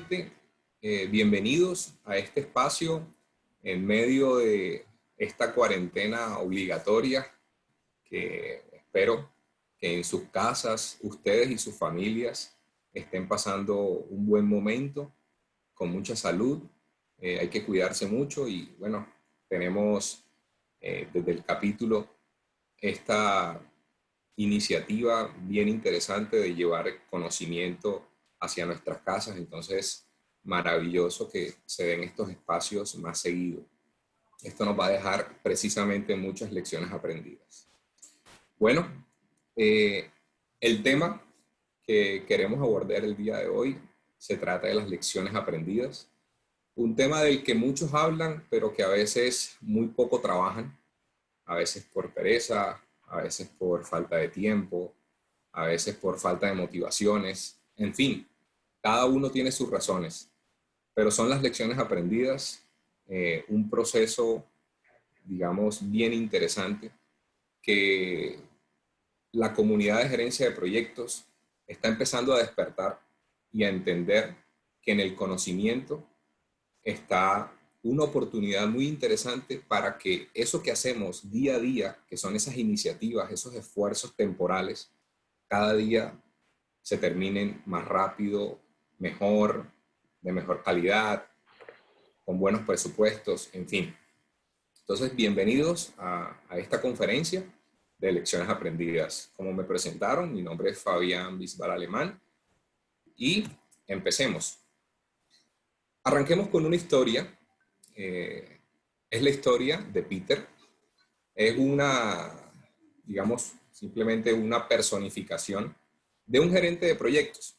nuevamente, bienvenidos a este espacio en medio de esta cuarentena obligatoria que espero que en sus casas ustedes y sus familias estén pasando un buen momento, con mucha salud. Hay que cuidarse mucho y bueno, tenemos desde el capítulo esta iniciativa bien interesante de llevar conocimiento hacia nuestras casas. Entonces, maravilloso que se den estos espacios más seguido. Esto nos va a dejar precisamente muchas lecciones aprendidas. Bueno, el tema que queremos abordar el día de hoy se trata de las lecciones aprendidas. Un tema del que muchos hablan, pero que a veces muy poco trabajan, a veces por pereza, a veces por falta de tiempo, a veces por falta de motivaciones, en fin, cada uno tiene sus razones, pero son las lecciones aprendidas, un proceso, digamos, bien interesante que la comunidad de gerencia de proyectos está empezando a despertar y a entender que en el conocimiento está una oportunidad muy interesante para que eso que hacemos día a día, que son esas iniciativas, esos esfuerzos temporales, cada día se terminen más rápido, mejor, de mejor calidad, con buenos presupuestos, en fin. Entonces, bienvenidos a esta conferencia de lecciones aprendidas. Como me presentaron, mi nombre es Fabián Bisbal Alemán y empecemos. Arranquemos con una historia. Es la historia de Peter. Es una, digamos, simplemente una personificación de un gerente de proyectos.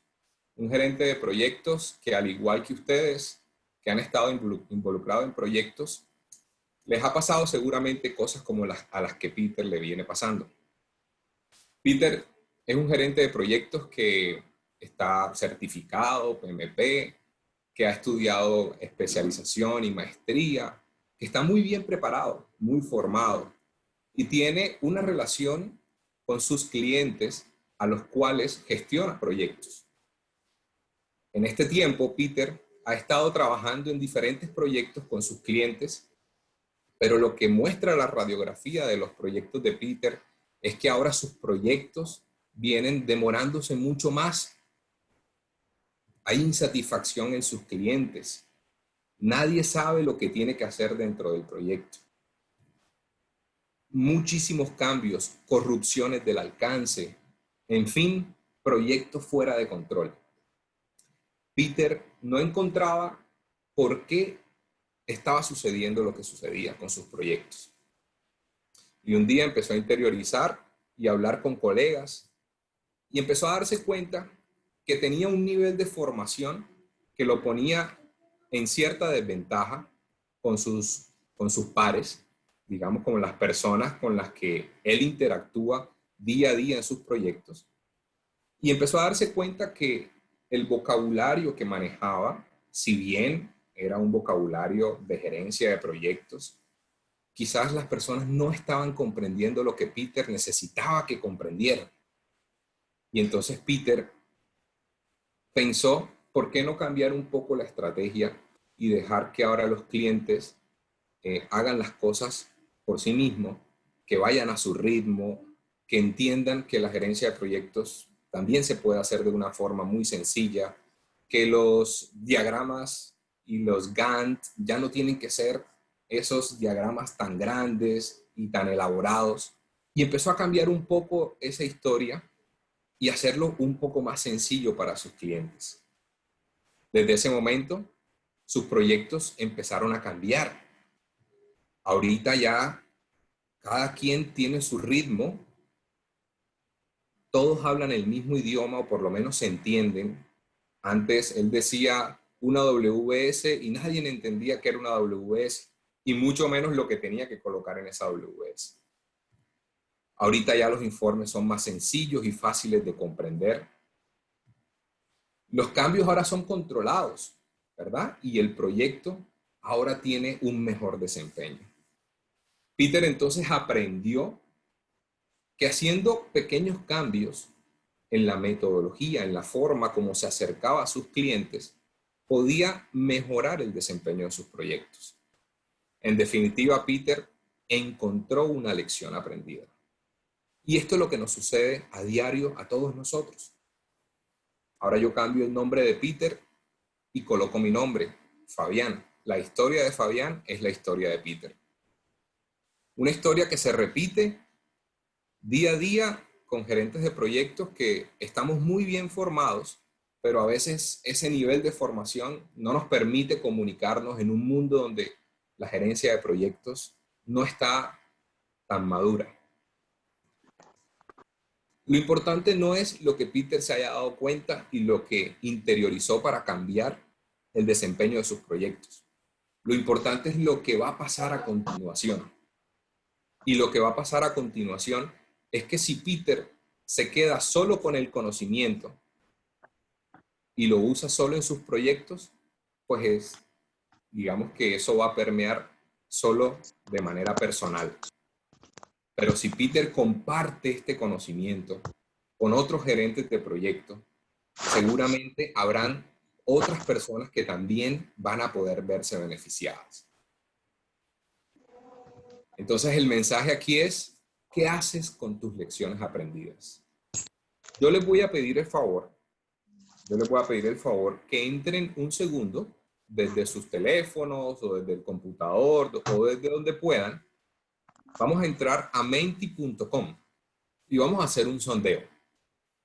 Un gerente de proyectos que, al igual que ustedes, que han estado involucrados en proyectos, les ha pasado seguramente cosas como a las que Peter le viene pasando. Peter es un gerente de proyectos que está certificado, PMP, que ha estudiado especialización y maestría, que está muy bien preparado, muy formado y tiene una relación con sus clientes a los cuales gestiona proyectos. En este tiempo, Peter ha estado trabajando en diferentes proyectos con sus clientes, pero lo que muestra la radiografía de los proyectos de Peter es que ahora sus proyectos vienen demorándose mucho más. Hay insatisfacción en sus clientes. Nadie sabe lo que tiene que hacer dentro del proyecto. Muchísimos cambios, corrupciones del alcance, en fin, proyectos fuera de control. Peter no encontraba por qué estaba sucediendo lo que sucedía con sus proyectos. Y un día empezó a interiorizar y a hablar con colegas y empezó a darse cuenta que tenía un nivel de formación que lo ponía en cierta desventaja con sus pares, digamos, con las personas con las que él interactúa día a día en sus proyectos. Y empezó a darse cuenta que el vocabulario que manejaba, si bien era un vocabulario de gerencia de proyectos, quizás las personas no estaban comprendiendo lo que Peter necesitaba que comprendieran. Y entonces Peter pensó, ¿por qué no cambiar un poco la estrategia y dejar que ahora los clientes hagan las cosas por sí mismos, que vayan a su ritmo, que entiendan que la gerencia de proyectos también se puede hacer de una forma muy sencilla, que los diagramas y los Gantt ya no tienen que ser esos diagramas tan grandes y tan elaborados? Y empezó a cambiar un poco esa historia y hacerlo un poco más sencillo para sus clientes. Desde ese momento, sus proyectos empezaron a cambiar. Ahorita ya cada quien tiene su ritmo, todos hablan el mismo idioma o por lo menos se entienden. Antes él decía una WS y nadie entendía qué era una WS y mucho menos lo que tenía que colocar en esa WS. Ahorita ya los informes son más sencillos y fáciles de comprender. Los cambios ahora son controlados, ¿verdad? Y el proyecto ahora tiene un mejor desempeño. Peter entonces aprendió que haciendo pequeños cambios en la metodología, en la forma como se acercaba a sus clientes, podía mejorar el desempeño de sus proyectos. En definitiva, Peter encontró una lección aprendida. Y esto es lo que nos sucede a diario a todos nosotros. Ahora yo cambio el nombre de Peter y coloco mi nombre, Fabián. La historia de Fabián es la historia de Peter. Una historia que se repite día a día con gerentes de proyectos que estamos muy bien formados, pero a veces ese nivel de formación no nos permite comunicarnos en un mundo donde la gerencia de proyectos no está tan madura. Lo importante no es lo que Peter se haya dado cuenta y lo que interiorizó para cambiar el desempeño de sus proyectos. Lo importante es lo que va a pasar a continuación. Y lo que va a pasar a continuación es que si Peter se queda solo con el conocimiento y lo usa solo en sus proyectos, pues digamos que eso va a permear solo de manera personal. Pero si Peter comparte este conocimiento con otros gerentes de proyecto, seguramente habrán otras personas que también van a poder verse beneficiadas. Entonces el mensaje aquí es, ¿qué haces con tus lecciones aprendidas? Yo les voy a pedir el favor que entren un segundo desde sus teléfonos o desde el computador o desde donde puedan. Vamos a entrar a menti.com y vamos a hacer un sondeo.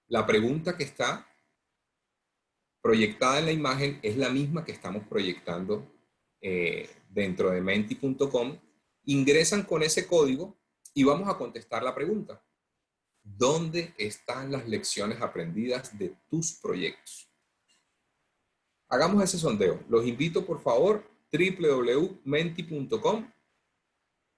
La pregunta que está proyectada en la imagen es la misma que estamos proyectando dentro de menti.com. Ingresan con ese código y vamos a contestar la pregunta. ¿Dónde están las lecciones aprendidas de tus proyectos? Hagamos ese sondeo. Los invito, por favor, www.menti.com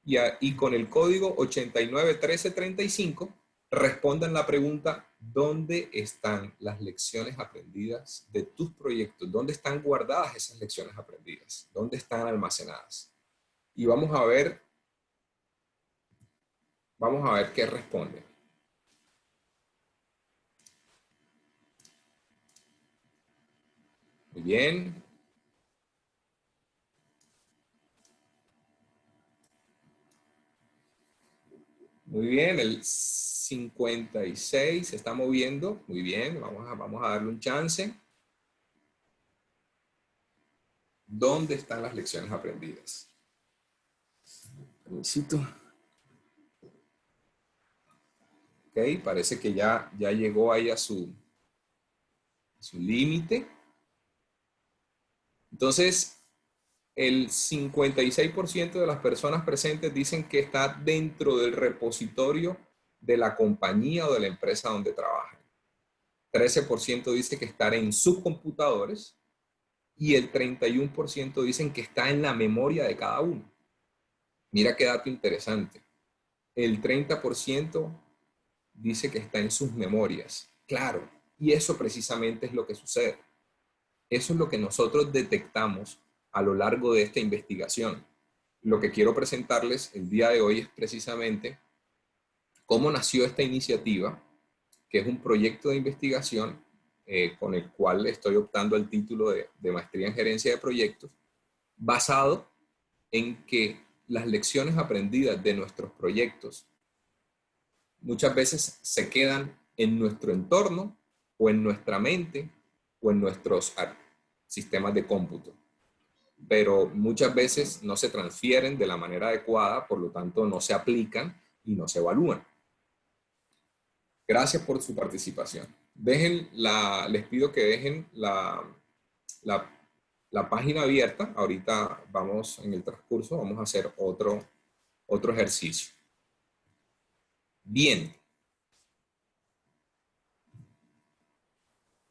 y con el código 891335 respondan la pregunta, ¿dónde están las lecciones aprendidas de tus proyectos? ¿Dónde están guardadas esas lecciones aprendidas? ¿Dónde están almacenadas? Y vamos a ver qué responden. Muy bien. Muy bien, el 56 se está moviendo. Muy bien, vamos a darle un chance. ¿Dónde están las lecciones aprendidas? Permisito. Ok, parece que ya llegó ahí a su límite. Entonces, el 56% de las personas presentes dicen que está dentro del repositorio de la compañía o de la empresa donde trabajan. 13% dice que está en sus computadores y el 31% dicen que está en la memoria de cada uno. Mira qué dato interesante. El 30% dice que está en sus memorias. Claro, y eso precisamente es lo que sucede. Eso es lo que nosotros detectamos a lo largo de esta investigación. Lo que quiero presentarles el día de hoy es precisamente cómo nació esta iniciativa, que es un proyecto de investigación con el cual estoy optando al título de Maestría en Gerencia de Proyectos, basado en que las lecciones aprendidas de nuestros proyectos muchas veces se quedan en nuestro entorno o en nuestra mente o en nuestros sistemas de cómputo, pero muchas veces no se transfieren de la manera adecuada, por lo tanto no se aplican y no se evalúan. Gracias por su participación. Les pido que dejen la página abierta. Ahorita vamos en el transcurso, vamos a hacer otro ejercicio. Bien.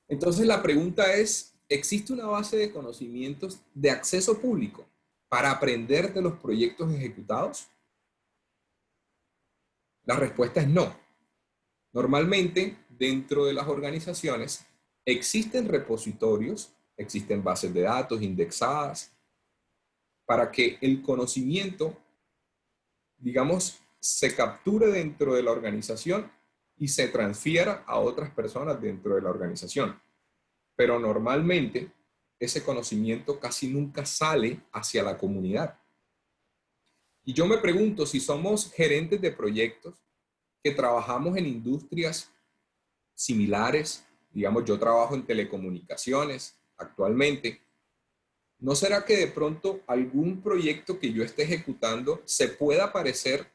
Entonces la pregunta es, ¿existe una base de conocimientos de acceso público para aprender de los proyectos ejecutados? La respuesta es no. Normalmente, dentro de las organizaciones, existen repositorios, existen bases de datos indexadas para que el conocimiento, digamos, se capture dentro de la organización y se transfiera a otras personas dentro de la organización. Pero normalmente ese conocimiento casi nunca sale hacia la comunidad. Y yo me pregunto si somos gerentes de proyectos que trabajamos en industrias similares, digamos, yo trabajo en telecomunicaciones actualmente, ¿no será que de pronto algún proyecto que yo esté ejecutando se pueda parecer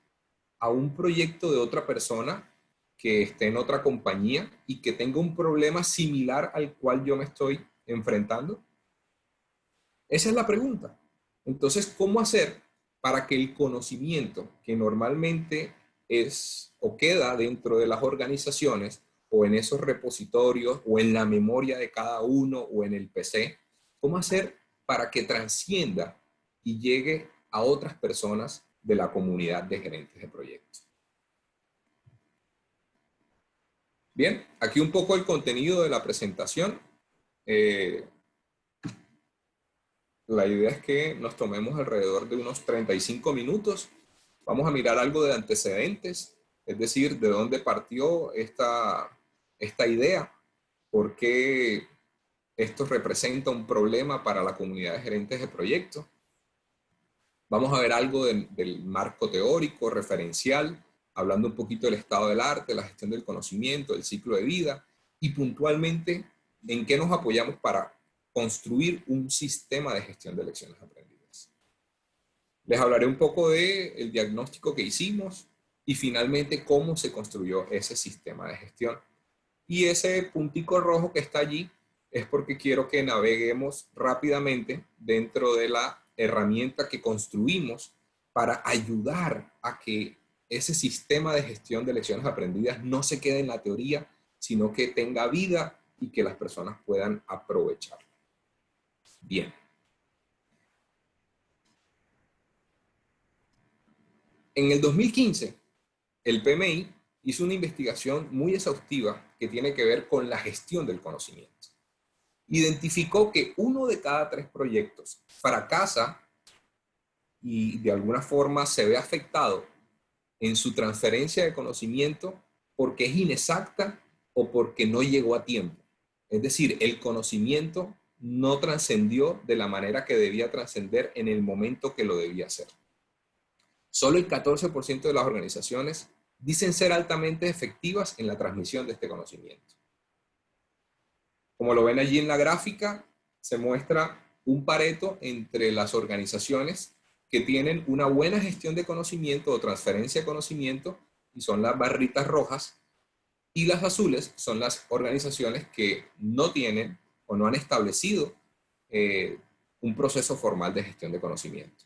a un proyecto de otra persona que esté en otra compañía y que tenga un problema similar al cual yo me estoy enfrentando? Esa es la pregunta. Entonces, ¿cómo hacer para que el conocimiento que normalmente es o queda dentro de las organizaciones o en esos repositorios o en la memoria de cada uno o en el PC, cómo hacer para que trascienda y llegue a otras personas de la comunidad de gerentes de proyectos? Bien, aquí un poco el contenido de la presentación. La idea es que nos tomemos alrededor de unos 35 minutos. Vamos a mirar algo de antecedentes, es decir, de dónde partió esta idea, por qué esto representa un problema para la comunidad de gerentes de proyectos. Vamos a ver algo del marco teórico, referencial, hablando un poquito del estado del arte, la gestión del conocimiento, el ciclo de vida y puntualmente en qué nos apoyamos para construir un sistema de gestión de lecciones aprendidas. Les hablaré un poco del diagnóstico que hicimos y finalmente cómo se construyó ese sistema de gestión. Y ese puntico rojo que está allí es porque quiero que naveguemos rápidamente dentro de la herramienta que construimos para ayudar a que ese sistema de gestión de lecciones aprendidas no se quede en la teoría, sino que tenga vida y que las personas puedan aprovechar. Bien. En el 2015, el PMI hizo una investigación muy exhaustiva que tiene que ver con la gestión del conocimiento. Identificó que 1 de cada 3 proyectos fracasa y de alguna forma se ve afectado en su transferencia de conocimiento porque es inexacta o porque no llegó a tiempo. Es decir, el conocimiento no trascendió de la manera que debía trascender en el momento que lo debía hacer. Solo el 14% de las organizaciones dicen ser altamente efectivas en la transmisión de este conocimiento. Como lo ven allí en la gráfica, se muestra un pareto entre las organizaciones que tienen una buena gestión de conocimiento o transferencia de conocimiento, y son las barritas rojas, y las azules son las organizaciones que no tienen o no han establecido un proceso formal de gestión de conocimiento.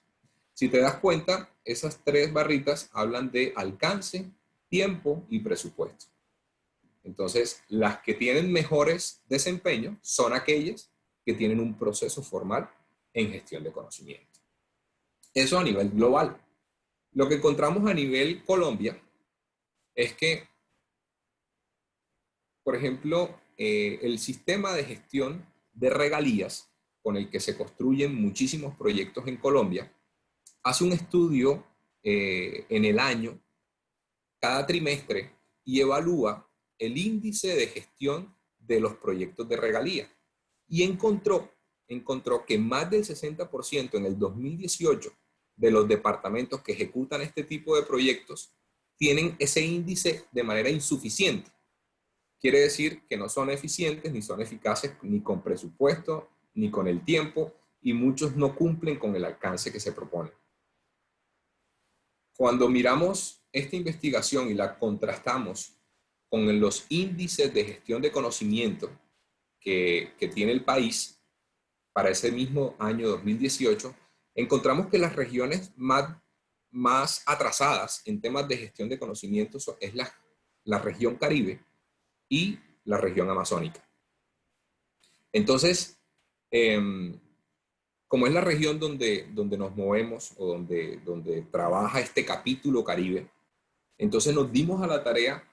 Si te das cuenta, esas 3 barritas hablan de alcance, tiempo y presupuesto. Entonces, las que tienen mejores desempeños son aquellas que tienen un proceso formal en gestión de conocimiento. Eso a nivel global. Lo que encontramos a nivel Colombia es que, por ejemplo, el sistema de gestión de regalías con el que se construyen muchísimos proyectos en Colombia hace un estudio en el año, cada trimestre, y evalúa el índice de gestión de los proyectos de regalía. Y encontró que más del 60% en el 2018 de los departamentos que ejecutan este tipo de proyectos tienen ese índice de manera insuficiente. Quiere decir que no son eficientes, ni son eficaces, ni con presupuesto, ni con el tiempo, y muchos no cumplen con el alcance que se propone. Cuando miramos esta investigación y la contrastamos con los índices de gestión de conocimiento que tiene el país para ese mismo año 2018, encontramos que las regiones más atrasadas en temas de gestión de conocimiento es la región Caribe y la región amazónica. Entonces, como es la región donde nos movemos o donde trabaja este capítulo Caribe, entonces nos dimos a la tarea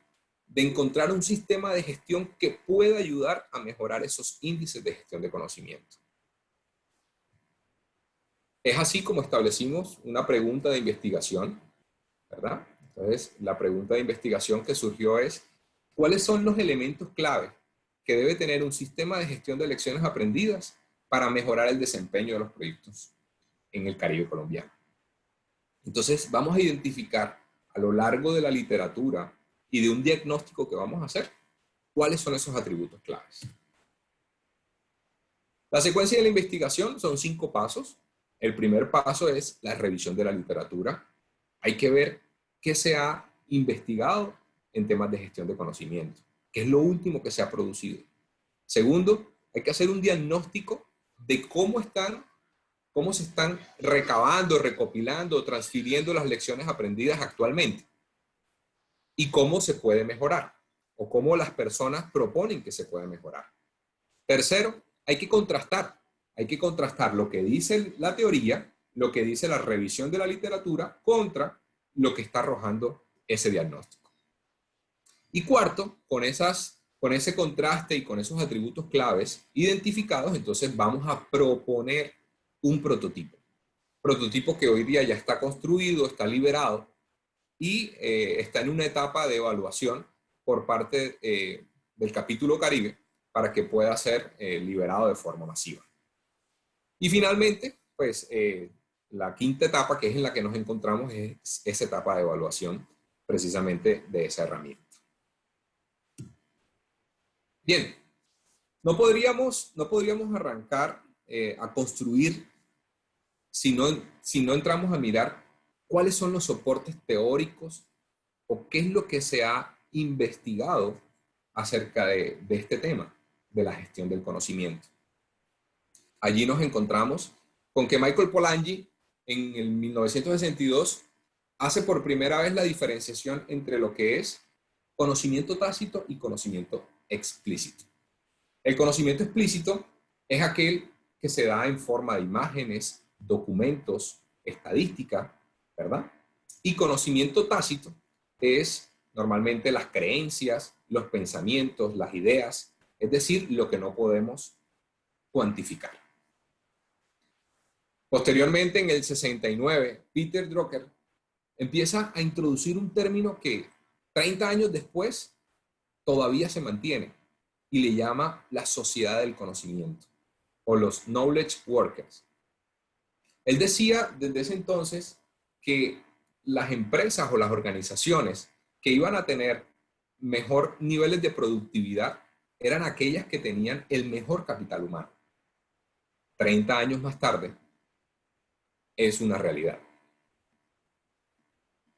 de encontrar un sistema de gestión que pueda ayudar a mejorar esos índices de gestión de conocimiento. Es así como establecimos una pregunta de investigación, ¿verdad? Entonces, la pregunta de investigación que surgió es, ¿cuáles son los elementos clave que debe tener un sistema de gestión de lecciones aprendidas para mejorar el desempeño de los proyectos en el Caribe colombiano. Entonces, vamos a identificar a lo largo de la literatura y de un diagnóstico que vamos a hacer, cuáles son esos atributos claves. La secuencia de la investigación son 5 pasos. El primer paso es la revisión de la literatura. Hay que ver qué se ha investigado en temas de gestión de conocimiento, qué es lo último que se ha producido. Segundo, hay que hacer un diagnóstico de cómo se están recabando, recopilando, transfiriendo las lecciones aprendidas actualmente y cómo se puede mejorar o cómo las personas proponen que se puede mejorar. Tercero, hay que contrastar lo que dice la teoría, lo que dice la revisión de la literatura contra lo que está arrojando ese diagnóstico. Y cuarto, con ese contraste y con esos atributos claves identificados, entonces vamos a proponer un prototipo. Prototipo que hoy día ya está construido, está liberado y está en una etapa de evaluación por parte del capítulo Caribe para que pueda ser liberado de forma masiva. Y finalmente, pues la quinta etapa, que es en la que nos encontramos, es esa etapa de evaluación precisamente de esa herramienta. Bien, no podríamos arrancar a construir si no entramos a mirar cuáles son los soportes teóricos o qué es lo que se ha investigado acerca de este tema, de la gestión del conocimiento. Allí nos encontramos con que Michael Polanyi en el 1962 hace por primera vez la diferenciación entre lo que es conocimiento tácito y conocimiento explícito. El conocimiento explícito es aquel que se da en forma de imágenes, documentos, estadística, ¿verdad? Y conocimiento tácito es normalmente las creencias, los pensamientos, las ideas, es decir, lo que no podemos cuantificar. Posteriormente, en el 69, Peter Drucker empieza a introducir un término que 30 años después todavía se mantiene y le llama la sociedad del conocimiento o los knowledge workers. Él decía desde ese entonces que las empresas o las organizaciones que iban a tener mejor niveles de productividad eran aquellas que tenían el mejor capital humano. 30 años más tarde, es una realidad.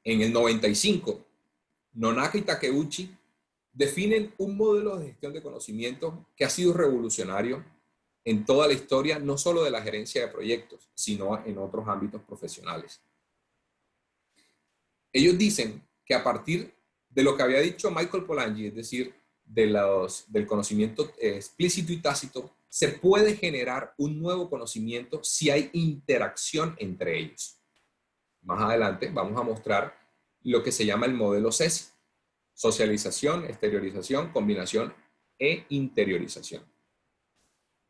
En el 95, Nonaka y Takeuchi definen un modelo de gestión de conocimiento que ha sido revolucionario en toda la historia, no solo de la gerencia de proyectos, sino en otros ámbitos profesionales. Ellos dicen que a partir de lo que había dicho Michael Polanyi, es decir, del conocimiento explícito y tácito, se puede generar un nuevo conocimiento si hay interacción entre ellos. Más adelante vamos a mostrar lo que se llama el modelo CESI: socialización, exteriorización, combinación e interiorización.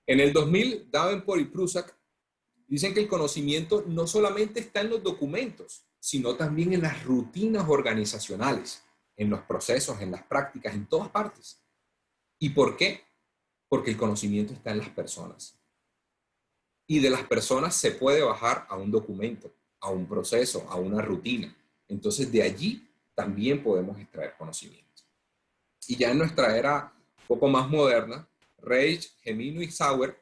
En el 2000, Davenport y Prusak dicen que el conocimiento no solamente está en los documentos, sino también en las rutinas organizacionales, en los procesos, en las prácticas, en todas partes. ¿Y por qué? Porque el conocimiento está en las personas. Y de las personas se puede bajar a un documento, a un proceso, a una rutina. Entonces, de allí también podemos extraer conocimiento. Y ya en nuestra era un poco más moderna, Reich, Gemino y Sauer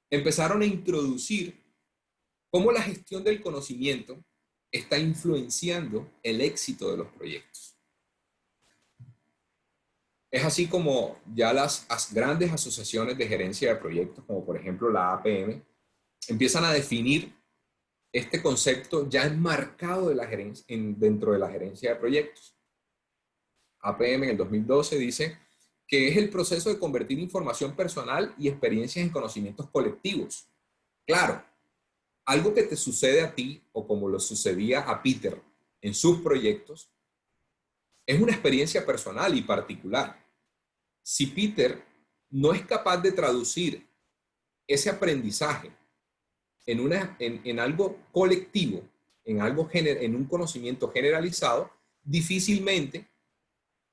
empezaron a introducir cómo la gestión del conocimiento está influenciando el éxito de los proyectos. Es así como ya las grandes asociaciones de gerencia de proyectos, como por ejemplo la APM, empiezan a definir este concepto ya enmarcado de dentro de la gerencia de proyectos. APM en el 2012 dice que es el proceso de convertir información personal y experiencias en conocimientos colectivos. Claro, algo que te sucede a ti o como lo sucedía a Peter en sus proyectos es una experiencia personal y particular. Si Peter no es capaz de traducir ese aprendizaje en algo colectivo, en un conocimiento generalizado, difícilmente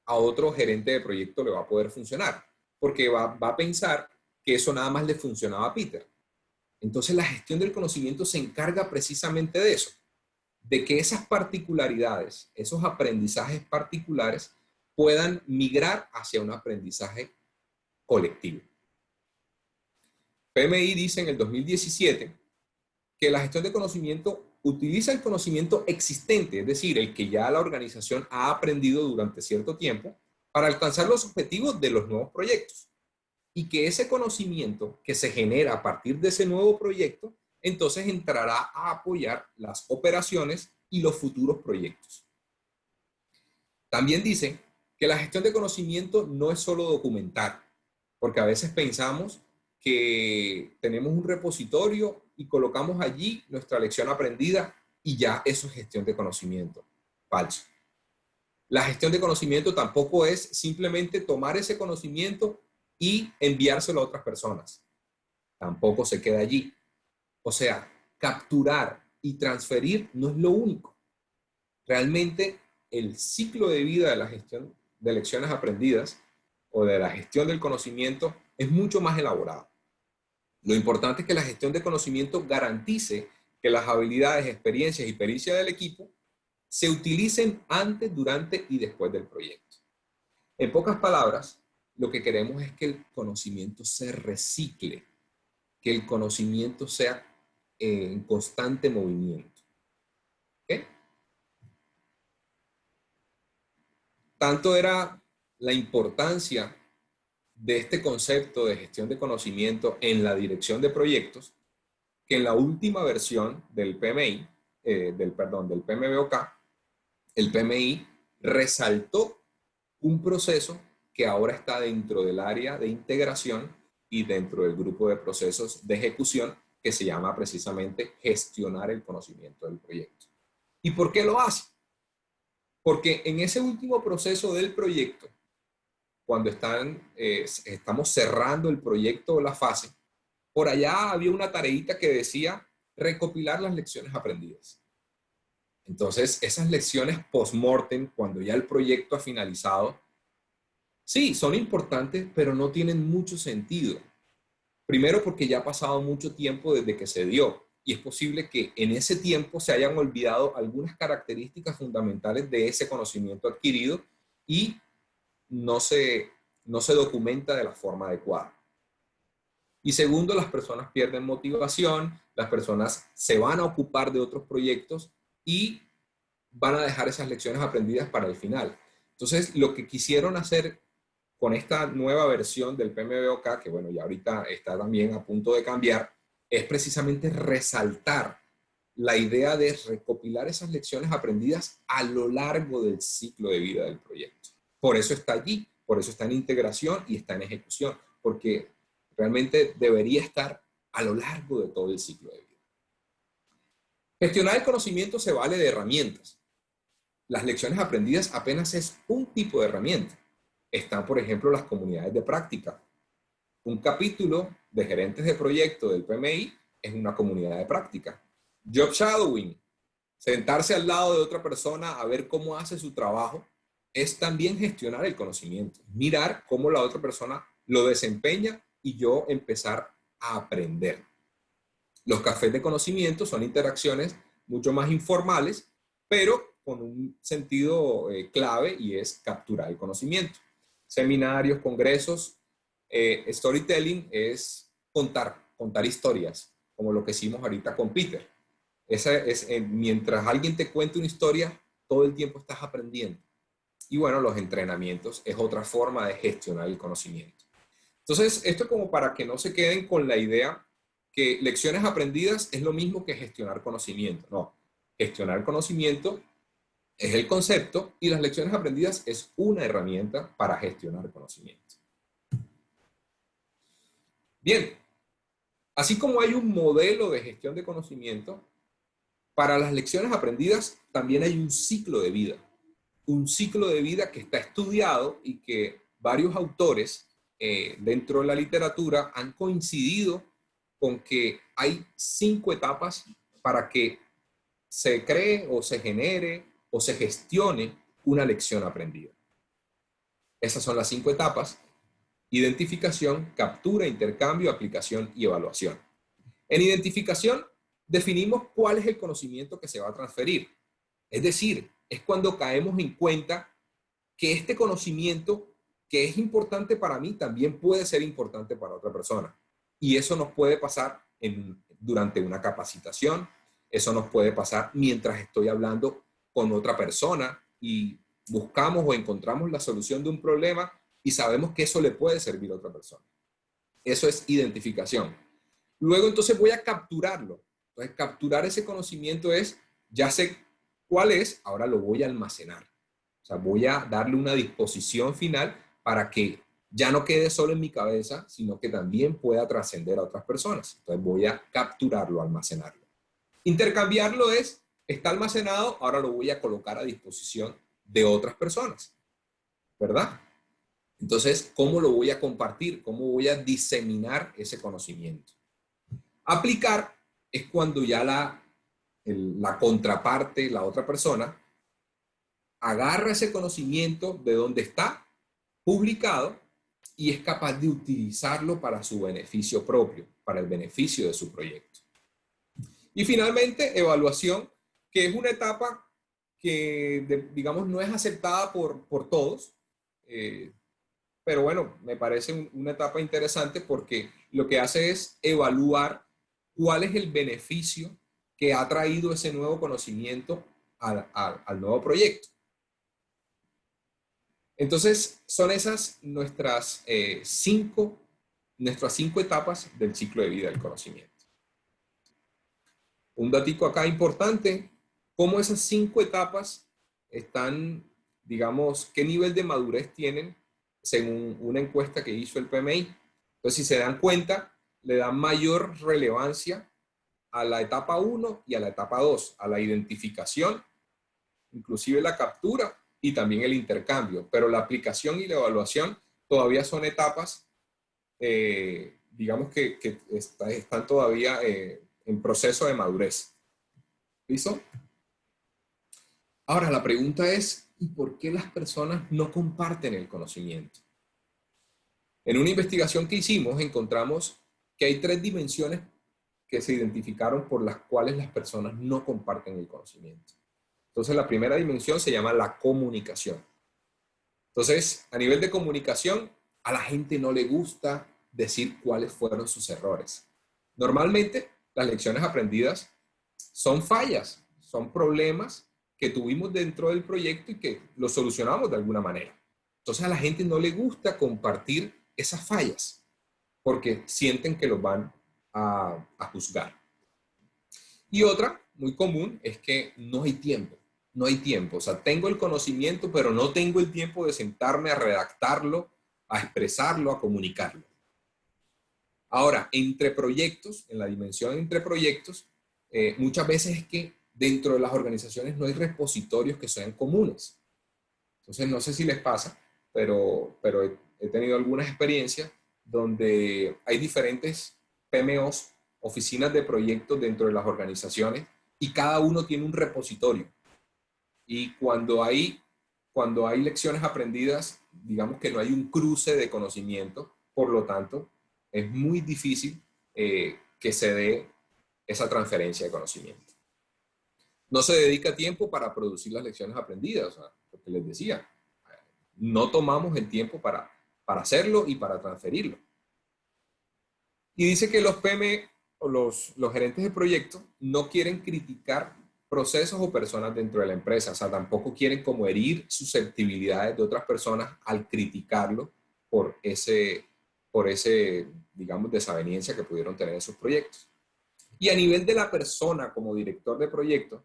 a otro gerente de proyecto le va a poder funcionar, porque va a pensar que eso nada más le funcionaba a Peter. Entonces la gestión del conocimiento se encarga precisamente de eso, de que esas particularidades, esos aprendizajes particulares puedan migrar hacia un aprendizaje colectivo. PMI dice en el 2017 que la gestión de conocimiento utiliza el conocimiento existente, es decir, el que ya la organización ha aprendido durante cierto tiempo, para alcanzar los objetivos de los nuevos proyectos. Y que ese conocimiento que se genera a partir de ese nuevo proyecto, entonces entrará a apoyar las operaciones y los futuros proyectos. También dice que la gestión de conocimiento no es solo documentar, porque a veces pensamos que tenemos un repositorio y colocamos allí nuestra lección aprendida y ya eso es gestión de conocimiento. Falso. La gestión de conocimiento tampoco es simplemente tomar ese conocimiento y enviárselo a otras personas. Tampoco se queda allí. O sea, capturar y transferir no es lo único. Realmente el ciclo de vida de la gestión de lecciones aprendidas o de la gestión del conocimiento es mucho más elaborado. Lo importante es que la gestión de conocimiento garantice que las habilidades, experiencias y pericia del equipo se utilicen antes, durante y después del proyecto. En pocas palabras, lo que queremos es que el conocimiento se recicle, que el conocimiento sea en constante movimiento. ¿Okay? Tanto era la importancia de este concepto de gestión de conocimiento en la dirección de proyectos, que en la última versión del PMI, del PMBOK, el PMI resaltó un proceso que ahora está dentro del área de integración y dentro del grupo de procesos de ejecución que se llama precisamente gestionar el conocimiento del proyecto. ¿Y por qué lo hace? Porque en ese último proceso del proyecto, cuando estamos cerrando el proyecto o la fase, por allá había una tareita que decía recopilar las lecciones aprendidas. Entonces, esas lecciones post-mortem, cuando ya el proyecto ha finalizado, sí, son importantes, pero no tienen mucho sentido. Primero porque ya ha pasado mucho tiempo desde que se dio y es posible que en ese tiempo se hayan olvidado algunas características fundamentales de ese conocimiento adquirido y no se documenta de la forma adecuada. Y segundo, las personas pierden motivación, las personas se van a ocupar de otros proyectos y van a dejar esas lecciones aprendidas para el final. Entonces, lo que quisieron hacer con esta nueva versión del PMBOK, que bueno, ya ahorita está también a punto de cambiar, es precisamente resaltar la idea de recopilar esas lecciones aprendidas a lo largo del ciclo de vida del proyecto. Por eso está allí, por eso está en integración y está en ejecución, porque realmente debería estar a lo largo de todo el ciclo de vida. Gestionar el conocimiento se vale de herramientas. Las lecciones aprendidas apenas es un tipo de herramienta. Están, por ejemplo, las comunidades de práctica. Un capítulo de gerentes de proyecto del PMI es una comunidad de práctica. Job shadowing, sentarse al lado de otra persona a ver cómo hace su trabajo, es también gestionar el conocimiento. Mirar cómo la otra persona lo desempeña y yo empezar a aprender. Los cafés de conocimiento son interacciones mucho más informales, pero con un sentido clave y es capturar el conocimiento. Seminarios, congresos, storytelling es contar historias, como lo que hicimos ahorita con Peter. Mientras alguien te cuente una historia, todo el tiempo estás aprendiendo. Y bueno, los entrenamientos es otra forma de gestionar el conocimiento. Entonces, esto es como para que no se queden con la idea que lecciones aprendidas es lo mismo que gestionar conocimiento. No, gestionar conocimiento es el concepto y las lecciones aprendidas es una herramienta para gestionar conocimiento. Bien, así como hay un modelo de gestión de conocimiento, para las lecciones aprendidas también hay un ciclo de vida. Un ciclo de vida que está estudiado y que varios autores dentro de la literatura han coincidido con que hay 5 etapas para que se cree o se genere o se gestione una lección aprendida. Esas son las 5 etapas Identificación, captura, intercambio, aplicación y evaluación. En identificación definimos cuál es el conocimiento que se va a transferir. Es decir, es cuando caemos en cuenta que este conocimiento que es importante para mí también puede ser importante para otra persona. Y eso nos puede pasar durante una capacitación, eso nos puede pasar mientras estoy hablando con otra persona y buscamos o encontramos la solución de un problema y sabemos que eso le puede servir a otra persona. Eso es identificación. Luego entonces voy a capturarlo. Entonces capturar ese conocimiento es, ya sé cuál es, ahora lo voy a almacenar. O sea, voy a darle una disposición final para que ya no quede solo en mi cabeza, sino que también pueda trascender a otras personas. Entonces voy a capturarlo, almacenarlo. Intercambiarlo es, está almacenado, ahora lo voy a colocar a disposición de otras personas, ¿verdad? Entonces, ¿cómo lo voy a compartir? ¿Cómo voy a diseminar ese conocimiento? Aplicar es cuando ya la contraparte, la otra persona, agarra ese conocimiento de donde está publicado y es capaz de utilizarlo para su beneficio propio, para el beneficio de su proyecto. Y finalmente, evaluación, que es una etapa que, digamos, no es aceptada por todos, pero bueno, me parece una etapa interesante porque lo que hace es evaluar cuál es el beneficio que ha traído ese nuevo conocimiento al nuevo proyecto. Entonces, son esas nuestras cinco etapas del ciclo de vida del conocimiento. Un datico acá importante, cómo esas 5 etapas están, digamos, qué nivel de madurez tienen según una encuesta que hizo el PMI. Entonces, si se dan cuenta, le dan mayor relevancia a la etapa 1 y a la etapa 2, a la identificación, inclusive la captura y también el intercambio, pero la aplicación y la evaluación todavía son etapas, digamos que están todavía en proceso de madurez. ¿Listo? Ahora la pregunta es, ¿y por qué las personas no comparten el conocimiento? En una investigación que hicimos encontramos que hay 3 dimensiones que se identificaron por las cuales las personas no comparten el conocimiento. Entonces la primera dimensión se llama la comunicación. Entonces, a nivel de comunicación, a la gente no le gusta decir cuáles fueron sus errores. Normalmente, las lecciones aprendidas son fallas, son problemas que tuvimos dentro del proyecto y que los solucionamos de alguna manera. Entonces, a la gente no le gusta compartir esas fallas porque sienten que los van a juzgar. Y otra, muy común, es que no hay tiempo. No hay tiempo. O sea, tengo el conocimiento, pero no tengo el tiempo de sentarme a redactarlo, a expresarlo, a comunicarlo. Ahora, entre proyectos, en la dimensión entre proyectos, muchas veces es que dentro de las organizaciones no hay repositorios que sean comunes. Entonces, no sé si les pasa, pero he tenido algunas experiencias donde hay diferentes PMOs, oficinas de proyectos dentro de las organizaciones, y cada uno tiene un repositorio. Y cuando hay lecciones aprendidas, digamos que no hay un cruce de conocimiento, por lo tanto, es muy difícil que se dé esa transferencia de conocimiento. No se dedica tiempo para producir las lecciones aprendidas, o sea, lo que les decía, no tomamos el tiempo para hacerlo y para transferirlo. Y dice que los PM o los gerentes de proyecto no quieren criticar procesos o personas dentro de la empresa, o sea, tampoco quieren como herir susceptibilidades de otras personas al criticarlo por ese, digamos, desaveniencia que pudieron tener en sus proyectos. Y a nivel de la persona como director de proyecto,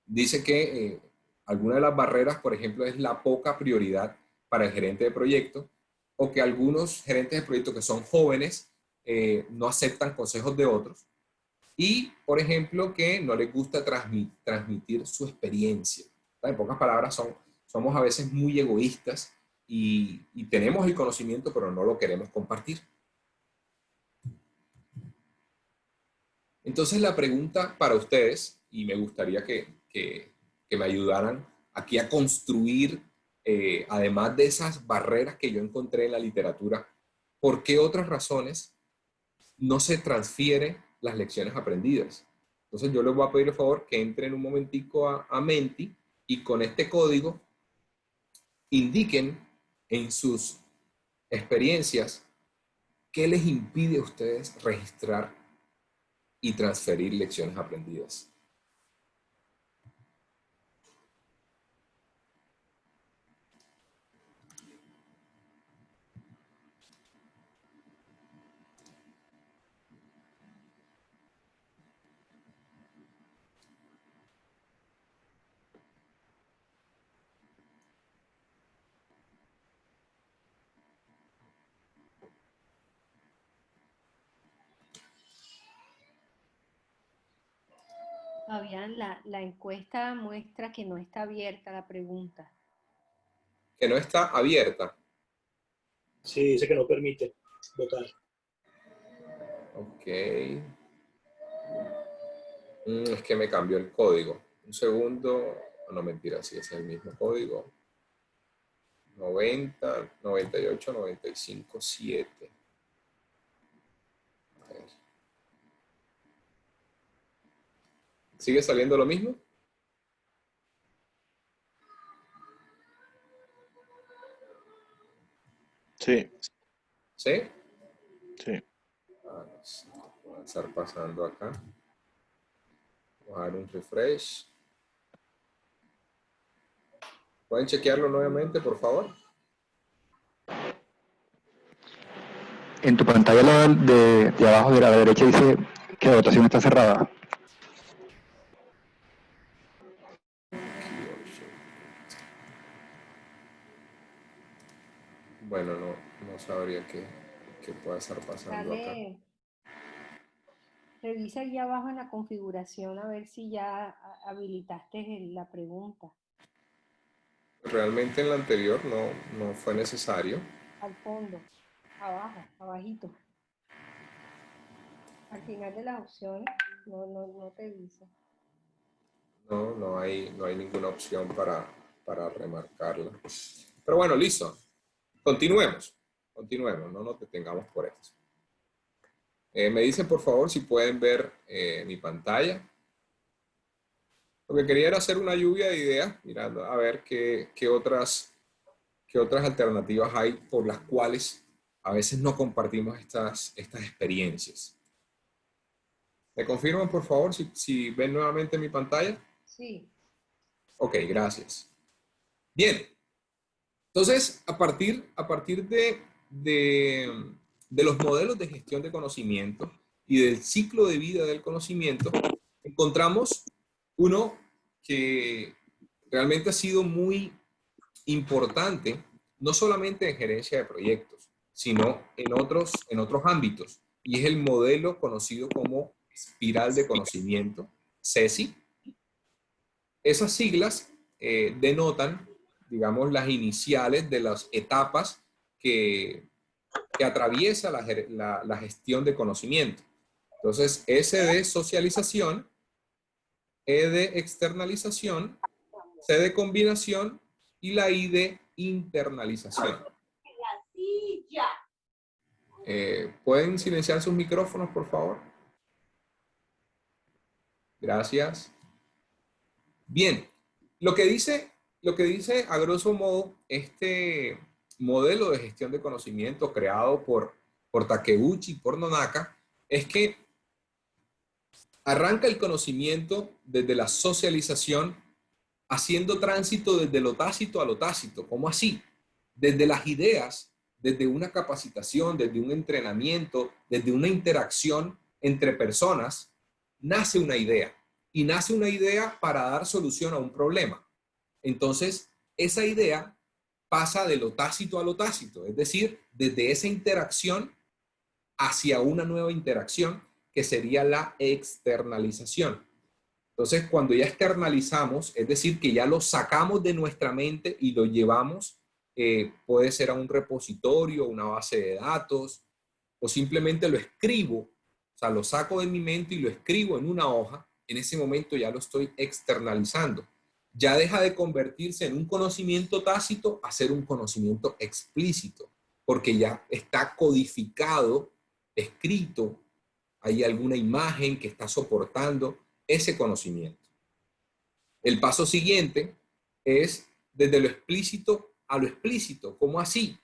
dice que alguna de las barreras, por ejemplo, es la poca prioridad para el gerente de proyecto, o que algunos gerentes de proyecto que son jóvenes no aceptan consejos de otros, y, por ejemplo, que no les gusta transmitir su experiencia. En pocas palabras, somos a veces muy egoístas y tenemos el conocimiento, pero no lo queremos compartir. Entonces, la pregunta para ustedes, y me gustaría que me ayudaran aquí a construir, además de esas barreras que yo encontré en la literatura, por qué otras razones no se transfieren las lecciones aprendidas. Entonces yo les voy a pedir el favor que entren un momentico a Menti y con este código indiquen en sus experiencias qué les impide a ustedes registrar y transferir lecciones aprendidas. Fabián, la encuesta muestra que no está abierta la pregunta. Que no está abierta. Sí, dice que no permite votar. Ok. Es que me cambió el código. Un segundo. No, mentira, sí, ese es el mismo código. 90, 98, 95, 7. A ver. ¿Sigue saliendo lo mismo? Sí. ¿Sí? Sí. Voy a estar pasando acá. Voy a dar un refresh. ¿Pueden chequearlo nuevamente, por favor? En tu pantalla de abajo de la derecha dice que la votación está cerrada. Bueno, no sabría qué puede estar pasando acá. Revisa allí abajo en la configuración a ver si ya habilitaste la pregunta. Realmente en la anterior no fue necesario. Al fondo, abajo, abajito. Al final de las opciones, no te dice. No hay ninguna opción para remarcarla. Pero bueno, listo. Continuemos, no nos detengamos por esto. Me dicen por favor si pueden ver mi pantalla. Lo que quería era hacer una lluvia de ideas, mirando a ver qué otras alternativas hay por las cuales a veces no compartimos estas experiencias. ¿Me confirman por favor si ven nuevamente mi pantalla? Sí. Ok, gracias. Bien. Entonces, a partir de los modelos de gestión de conocimiento y del ciclo de vida del conocimiento, encontramos uno que realmente ha sido muy importante, no solamente en gerencia de proyectos, sino en otros ámbitos, y es el modelo conocido como espiral de conocimiento, CESI. Esas siglas denotan, digamos, las iniciales de las etapas que atraviesa la gestión de conocimiento. Entonces, S de socialización, E de externalización, C de combinación y la I de internalización. ¿Pueden silenciar sus micrófonos, por favor? Gracias. Bien, lo que dice a grosso modo este modelo de gestión de conocimiento creado por Takeuchi y por Nonaka es que arranca el conocimiento desde la socialización haciendo tránsito desde lo tácito a lo tácito. ¿Cómo así? Desde las ideas, desde una capacitación, desde un entrenamiento, desde una interacción entre personas, nace una idea. Y nace una idea para dar solución a un problema. Entonces, esa idea pasa de lo tácito a lo tácito, es decir, desde esa interacción hacia una nueva interacción que sería la externalización. Entonces, cuando ya externalizamos, es decir, que ya lo sacamos de nuestra mente y lo llevamos, puede ser a un repositorio, una base de datos, o simplemente lo escribo, o sea, lo saco de mi mente y lo escribo en una hoja, en ese momento ya lo estoy externalizando. Ya deja de convertirse en un conocimiento tácito a ser un conocimiento explícito. porque ya está codificado, escrito, hay alguna imagen que está soportando ese conocimiento. El paso siguiente es desde lo explícito a lo explícito. ¿Cómo así?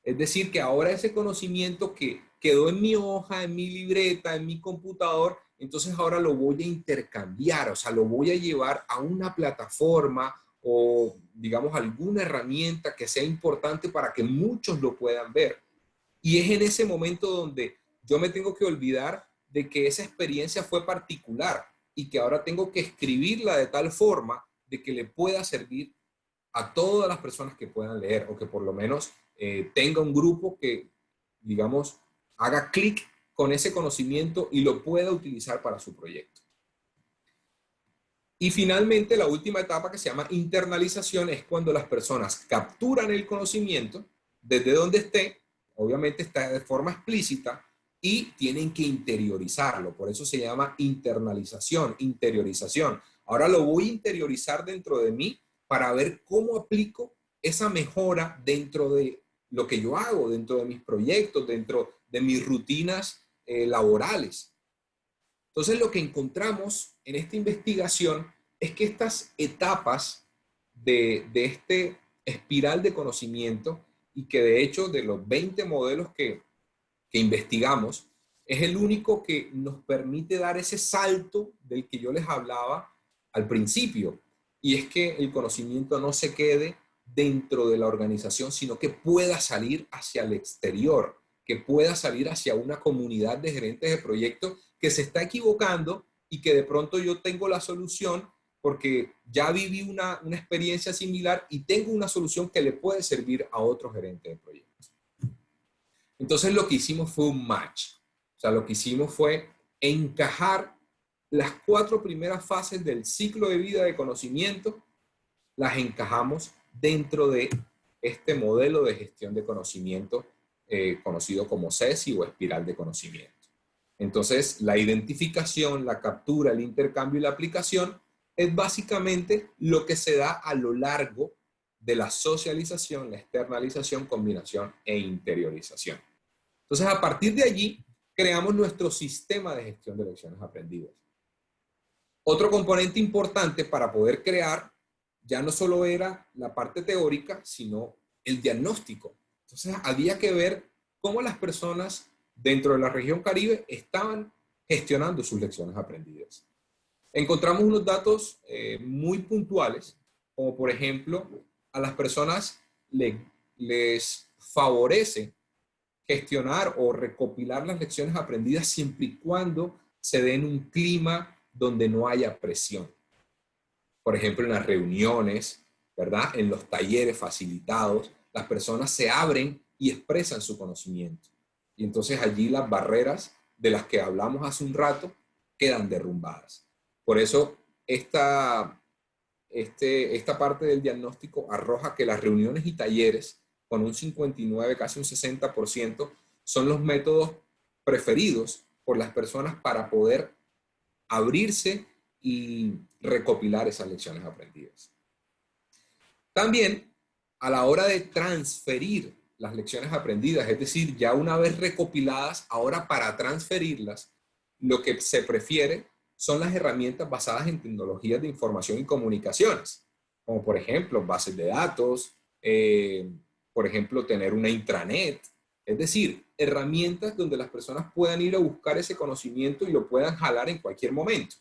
Es decir, que ahora ese conocimiento que quedó en mi hoja, en mi libreta, en mi computador, entonces ahora lo voy a intercambiar, o sea, lo voy a llevar a una plataforma o, digamos, alguna herramienta que sea importante para que muchos lo puedan ver. Y es en ese momento donde yo me tengo que olvidar de que esa experiencia fue particular y que ahora tengo que escribirla de tal forma de que le pueda servir a todas las personas que puedan leer, o que por lo menos tenga un grupo que, digamos, haga clic con ese conocimiento y lo pueda utilizar para su proyecto. Y finalmente, la última etapa, que se llama internalización, es cuando las personas capturan el conocimiento desde donde esté, obviamente está de forma explícita, y tienen que interiorizarlo. Por eso se llama internalización, interiorización. Ahora lo voy a interiorizar dentro de mí para ver cómo aplico esa mejora dentro de lo que yo hago, dentro de mis proyectos, dentro de mis rutinas laborales. Entonces, lo que encontramos en esta investigación es que estas etapas de este espiral de conocimiento, y que de hecho de los 20 modelos que investigamos, es el único que nos permite dar ese salto del que yo les hablaba al principio. Y es que el conocimiento no se quede dentro de la organización, sino que pueda salir hacia el exterior, que pueda salir hacia una comunidad de gerentes de proyectos que se está equivocando y que de pronto yo tengo la solución porque ya viví una experiencia similar y tengo una solución que le puede servir a otros gerentes de proyectos. Entonces lo que hicimos fue un match. O sea, lo que hicimos fue encajar las 4 primeras fases del ciclo de vida de conocimiento, las encajamos dentro de este modelo de gestión de conocimiento conocido como CESI o espiral de conocimiento. Entonces, la identificación, la captura, el intercambio y la aplicación es básicamente lo que se da a lo largo de la socialización, la externalización, combinación e interiorización. Entonces, a partir de allí, creamos nuestro sistema de gestión de lecciones aprendidas. Otro componente importante para poder crear ya no solo era la parte teórica, sino el diagnóstico. Entonces, había que ver cómo las personas dentro de la región Caribe estaban gestionando sus lecciones aprendidas. Encontramos unos datos muy puntuales, como por ejemplo, a las personas les favorece gestionar o recopilar las lecciones aprendidas siempre y cuando se den un clima donde no haya presión. Por ejemplo, en las reuniones, ¿verdad? En los talleres facilitados, las personas se abren y expresan su conocimiento. Y entonces allí las barreras de las que hablamos hace un rato quedan derrumbadas. Por eso esta parte del diagnóstico arroja que las reuniones y talleres, con un 59, casi un 60%, son los métodos preferidos por las personas para poder abrirse y recopilar esas lecciones aprendidas. También, a la hora de transferir las lecciones aprendidas, es decir, ya una vez recopiladas, ahora para transferirlas, lo que se prefiere son las herramientas basadas en tecnologías de información y comunicaciones, como por ejemplo bases de datos, por ejemplo tener una intranet, es decir, herramientas donde las personas puedan ir a buscar ese conocimiento y lo puedan jalar en cualquier momento.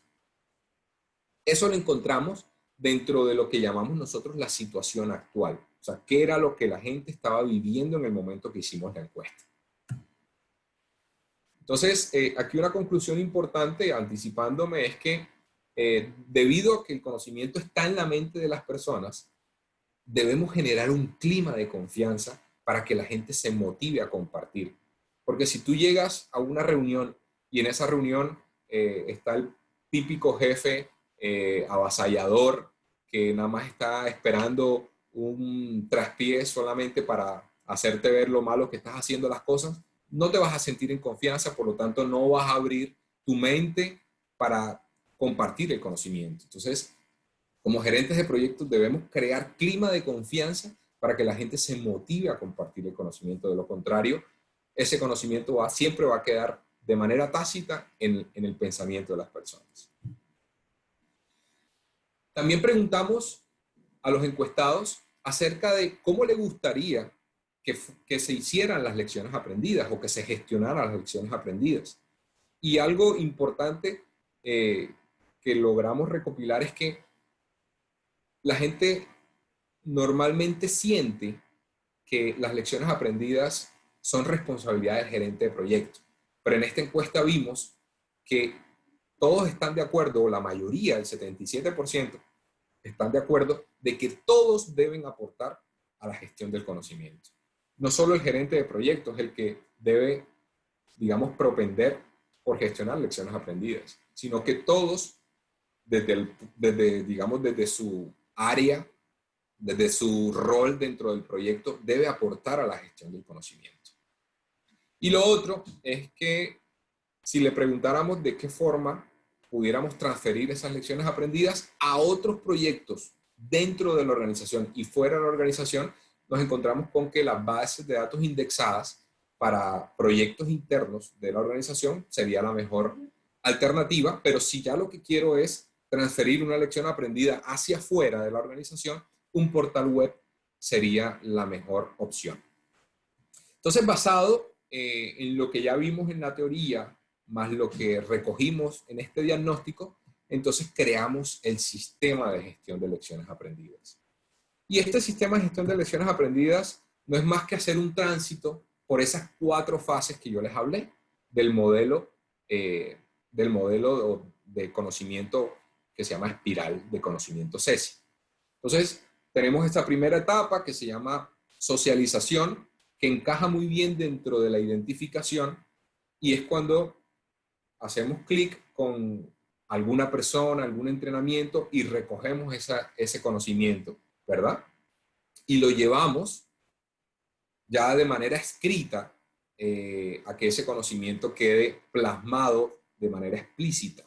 Eso lo encontramos dentro de lo que llamamos nosotros la situación actual. O sea, ¿qué era lo que la gente estaba viviendo en el momento que hicimos la encuesta? Entonces, aquí una conclusión importante, anticipándome, es que debido a que el conocimiento está en la mente de las personas, debemos generar un clima de confianza para que la gente se motive a compartir. Porque si tú llegas a una reunión y en esa reunión está el típico jefe avasallador que nada más está esperando un traspié solamente para hacerte ver lo malo que estás haciendo las cosas, no te vas a sentir en confianza, por lo tanto no vas a abrir tu mente para compartir el conocimiento. Entonces, como gerentes de proyectos debemos crear clima de confianza para que la gente se motive a compartir el conocimiento. De lo contrario, ese conocimiento siempre va a quedar de manera tácita en el pensamiento de las personas. También preguntamos a los encuestados acerca de cómo le gustaría que se hicieran las lecciones aprendidas o que se gestionaran las lecciones aprendidas. Y algo importante que logramos recopilar es que la gente normalmente siente que las lecciones aprendidas son responsabilidad del gerente de proyecto. Pero en esta encuesta vimos que todos están de acuerdo, o la mayoría, el 77%, están de acuerdo de que todos deben aportar a la gestión del conocimiento. No solo el gerente de proyecto es el que debe, digamos, propender por gestionar lecciones aprendidas, sino que todos, desde su área, desde su rol dentro del proyecto, debe aportar a la gestión del conocimiento. Y lo otro es que si le preguntáramos de qué forma pudiéramos transferir esas lecciones aprendidas a otros proyectos dentro de la organización y fuera de la organización, nos encontramos con que las bases de datos indexadas para proyectos internos de la organización sería la mejor alternativa, pero si ya lo que quiero es transferir una lección aprendida hacia afuera de la organización, un portal web sería la mejor opción. Entonces, basado en lo que ya vimos en la teoría, más lo que recogimos en este diagnóstico, entonces creamos el sistema de gestión de lecciones aprendidas. Y este sistema de gestión de lecciones aprendidas no es más que hacer un tránsito por esas 4 fases que yo les hablé del modelo de conocimiento que se llama espiral de conocimiento CESI. Entonces, tenemos esta primera etapa que se llama socialización, que encaja muy bien dentro de la identificación, y es cuando hacemos clic con alguna persona, algún entrenamiento y recogemos ese conocimiento, ¿verdad? Y lo llevamos ya de manera escrita a que ese conocimiento quede plasmado de manera explícita.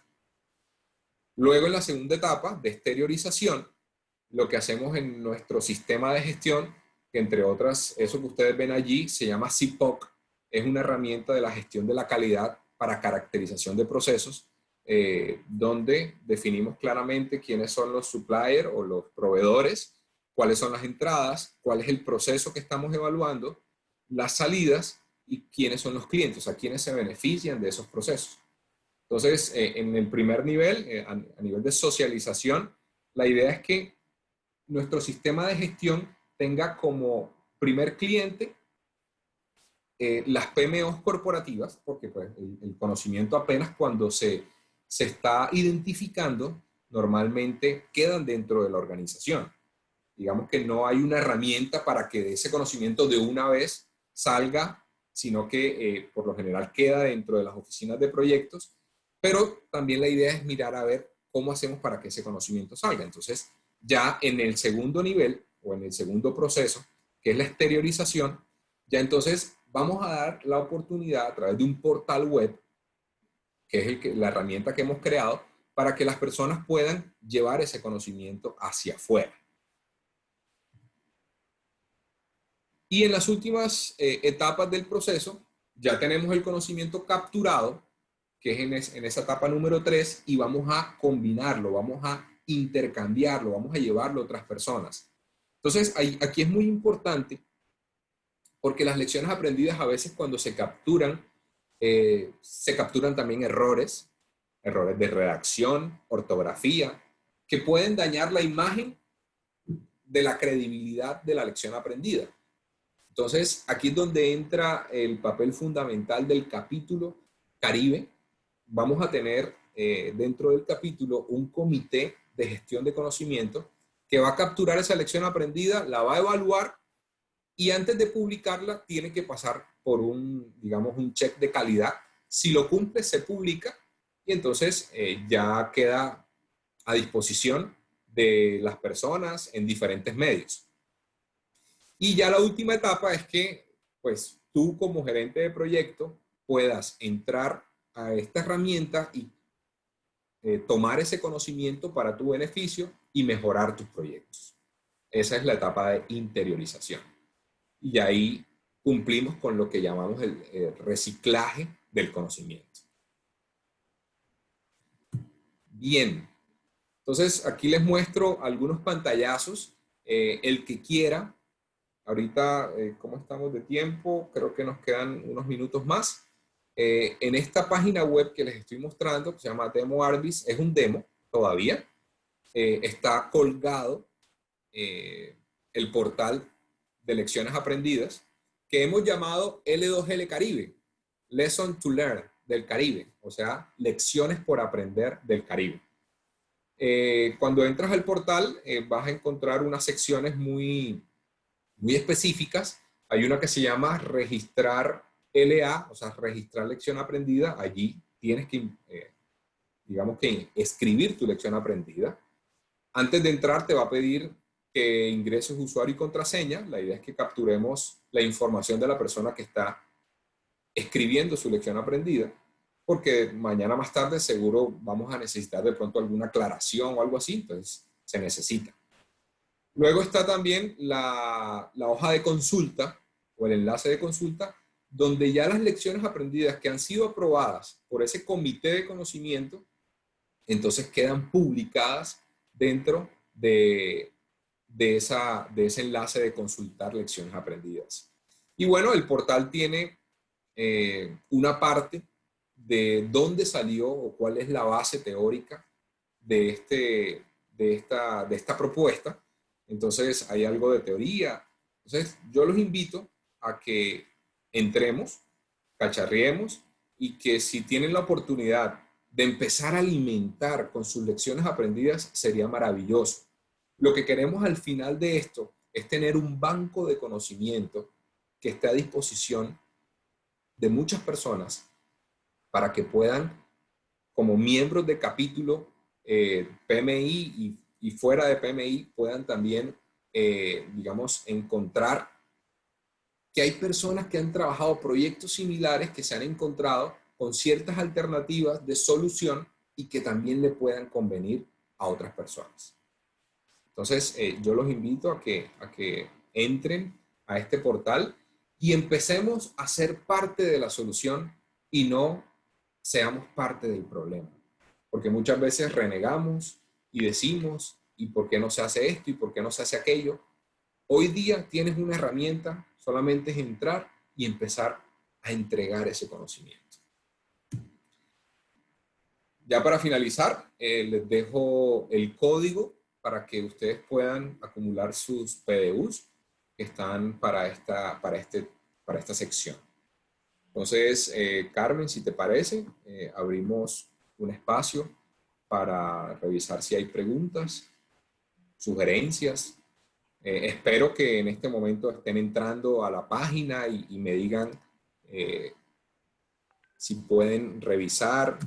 Luego, en la segunda etapa de exteriorización, lo que hacemos en nuestro sistema de gestión, que entre otras, eso que ustedes ven allí, se llama CPOC, es una herramienta de la gestión de la calidad para caracterización de procesos, donde definimos claramente quiénes son los suppliers o los proveedores, cuáles son las entradas, cuál es el proceso que estamos evaluando, las salidas y quiénes son los clientes, a quiénes se benefician de esos procesos. Entonces, en el primer nivel, a nivel de socialización, la idea es que nuestro sistema de gestión tenga como primer cliente las PMOs corporativas, porque pues, el conocimiento apenas cuando se está identificando, normalmente quedan dentro de la organización. Digamos que no hay una herramienta para que ese conocimiento de una vez salga, sino que por lo general queda dentro de las oficinas de proyectos, pero también la idea es mirar a ver cómo hacemos para que ese conocimiento salga. Entonces, ya en el segundo nivel o en el segundo proceso, que es la exteriorización, ya entonces vamos a dar la oportunidad a través de un portal web, que es la herramienta que hemos creado, para que las personas puedan llevar ese conocimiento hacia afuera. Y en las últimas etapas del proceso, ya tenemos el conocimiento capturado, que es en esa etapa número 3, y vamos a combinarlo, vamos a intercambiarlo, vamos a llevarlo a otras personas. Entonces, aquí es muy importante, porque las lecciones aprendidas a veces cuando se capturan también errores de redacción, ortografía, que pueden dañar la imagen de la credibilidad de la lección aprendida. Entonces, aquí es donde entra el papel fundamental del capítulo Caribe. Vamos a tener dentro del capítulo un comité de gestión de conocimiento que va a capturar esa lección aprendida, la va a evaluar y antes de publicarla tiene que pasar por un check de calidad. Si lo cumple, se publica y entonces ya queda a disposición de las personas en diferentes medios. Y ya la última etapa es que, pues, tú como gerente de proyecto puedas entrar a esta herramienta y tomar ese conocimiento para tu beneficio y mejorar tus proyectos. esa es la etapa de interiorización. Y ahí cumplimos con lo que llamamos el reciclaje del conocimiento. Bien, entonces aquí les muestro algunos pantallazos. El que quiera, ahorita, ¿cómo estamos de tiempo? Creo que nos quedan unos minutos más. En esta página web que les estoy mostrando, que se llama Demo Arbis, es un demo todavía. Está colgado el portal de lecciones aprendidas, que hemos llamado L2L Caribe, Lesson to Learn del Caribe, o sea, lecciones por aprender del Caribe. Cuando entras al portal vas a encontrar unas secciones muy específicas. Hay una que se llama registrar LA, o sea, registrar lección aprendida. Allí tienes que, digamos que, escribir tu lección aprendida. Antes de entrar te va a pedir que ingreses usuario y contraseña. La idea es que capturemos la información de la persona que está escribiendo su lección aprendida, porque mañana más tarde seguro vamos a necesitar de pronto alguna aclaración o algo así, entonces se necesita. Luego está también la hoja de consulta o el enlace de consulta, donde ya las lecciones aprendidas que han sido aprobadas por ese comité de conocimiento, entonces quedan publicadas dentro de ese enlace de consultar lecciones aprendidas. Y bueno, el portal tiene una parte de dónde salió o cuál es la base teórica de esta propuesta. Entonces hay algo de teoría. Entonces yo los invito a que entremos, cacharriemos y que si tienen la oportunidad de empezar a alimentar con sus lecciones aprendidas, sería maravilloso. Lo que queremos al final de esto es tener un banco de conocimiento que esté a disposición de muchas personas para que puedan, como miembros de capítulo PMI y fuera de PMI, puedan también, digamos, encontrar que hay personas que han trabajado proyectos similares que se han encontrado con ciertas alternativas de solución y que también le puedan convenir a otras personas. Entonces, yo los invito a que entren a este portal y empecemos a ser parte de la solución y no seamos parte del problema. Porque muchas veces renegamos y decimos, ¿y por qué no se hace esto? ¿Y por qué no se hace aquello? Hoy día tienes una herramienta, solamente es entrar y empezar a entregar ese conocimiento. Ya para finalizar, les dejo el código para que ustedes puedan acumular sus PDUs que están para esta sección. Entonces, Carmen, si te parece, abrimos un espacio para revisar si hay preguntas, sugerencias. Espero que en este momento estén entrando a la página y me digan si pueden revisar.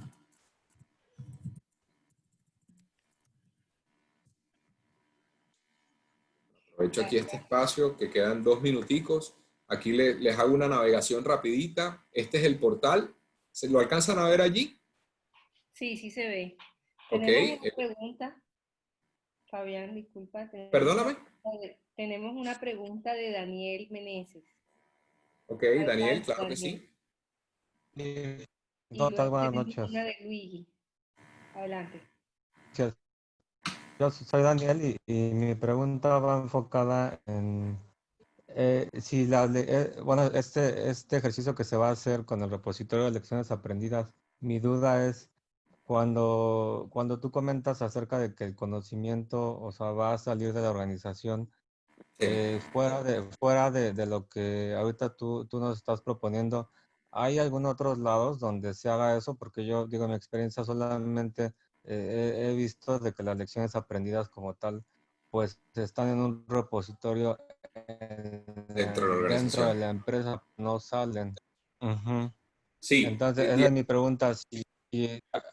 Aprovecho aquí este espacio, que quedan 2 minuticos. Aquí les hago una navegación rapidita. Este es el portal. ¿Se lo alcanzan a ver allí? Sí, sí se ve. Ok. Tenemos una pregunta. Fabián, disculpa. Perdóname. Tenemos una pregunta de Daniel Meneses. Ok, Daniel, claro que sí. Y No, tal, luego buenas tenemos noches. una de Luigi. Adelante. Yo soy Daniel y mi pregunta va enfocada en si bueno, este ejercicio que se va a hacer con el repositorio de lecciones aprendidas, mi duda es cuando tú comentas acerca de que el conocimiento, o sea, va a salir de la organización, fuera de lo que ahorita tú nos estás proponiendo, ¿hay algunos otros lados donde se haga eso? Porque yo digo, en mi experiencia solamente he visto de que las lecciones aprendidas como tal, pues están en un repositorio Dentro de la dentro de organización. la empresa, no salen. Ujú. Sí, Entonces, esa es mi pregunta, si